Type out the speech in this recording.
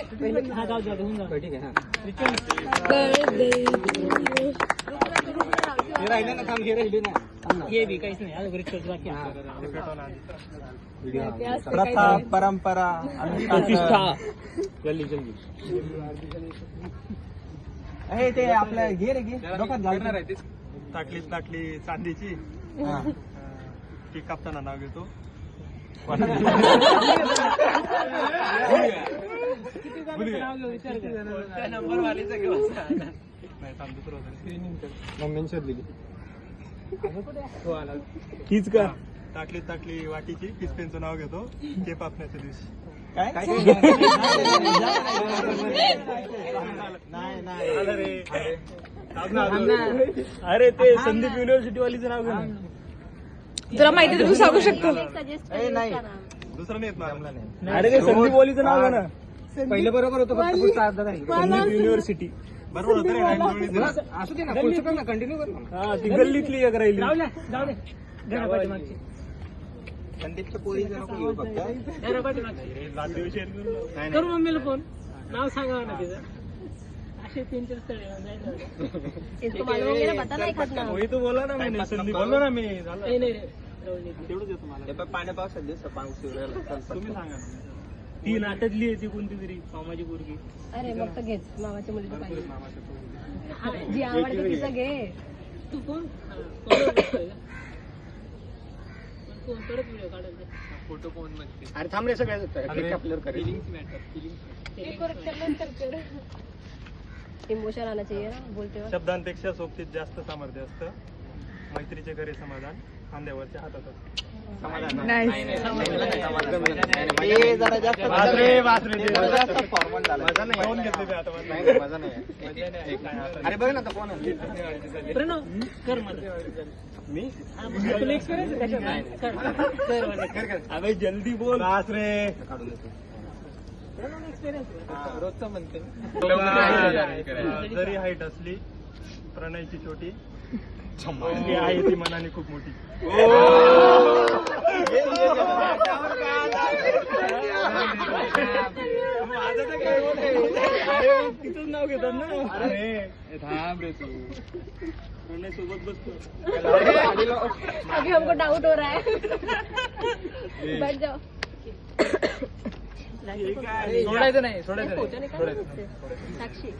हा जाऊ जाऊ होऊन जाऊ ठीक आहे हा हे राहिले ना थांब हे राहिले ना हे बी काहीच नाही अजून रिचार्ज बाकी प्रथा परंपरा प्रतिष्ठा जल्दी जल्दी हे ते आपल्या घे रे घे डोक्यात घालणार आहे ताटली चांदीची ती कापताना नाव घेतो नंबर वालीचा घेऊ नाही थांब दुसरं मम्मीने शोधली हीच का ताटली वाटीची किसपेनचं नाव घेतो केप आपण्याच्या दिवशी काय अरे ते संदीप युनिव्हर्सिटी वालीचं नाव घे तुला माहिती तू सांगू शकतो नाही दुसरं नाही येत मला अरे ते संदीप बोलीचं नाव आहे ना पहिलं बरोबर होतं फक्त पुढचा अर्धा नाही संदीप युनिव्हर्सिटी बरोबर होतं रे असू दे ना पुढचं कर ना कंटिन्यू कर ना हा ती गल्लीतली एक राहिली जाऊ दे घरापाठी मागची संदीपच्या पोरीचं नको घेऊ फक्त घरापाठी मागची नातेविषयी करू मम्मीला फोन नाव सांगावं ना तिचं असे 3-4 स्थळे इसको मालूम होंगे ना बता नहीं खतना वही तो बोला ना मैंने संदीप बोललो ना मी झालं नाही रे तेवढंच येतो मला पाण्या पावसात दिवस पाऊस तुम्ही सांगा ती नाट्यातली आहे ती कोणती तरी मामाची पोरगी अरे मग तर घेच मामाच्या मुलीचं पाहिजे मामाच्या पोरगी जी आवडते तिचं घे तू फोन परत व्हिडिओ काढायचा फोटो कोण म्हणते अरे थांब रे सगळ्या आपल्यावर करेल इमोशन आना चाहिए ना बोलते वक्त शब्दांपेक्षा सोबतीत जास्त सामर्थ्य असतं मैत्रीचे खरे समाधान खांद्यावरच्या हातात असतं जरा जास्त फॉर्मल झाला घेऊन घेतले ते आता मजा नाही अरे बघ ना कोण प्रणव कर मला मी तुला एक्सपिरियन्स अबे जल्दी बोल रास रे रोजचं म्हणते जरी हाईट असली प्रणयची छोटी ती आहे ती मनाने खूप मोठी तिथंच नाव घेतात ना अरे थांब रे तू प्रणय सोबत बसतो अभी हमको डाउट हो रहा है बैठ जाओ सोडायचं नाही फोटो निकाल साक्षी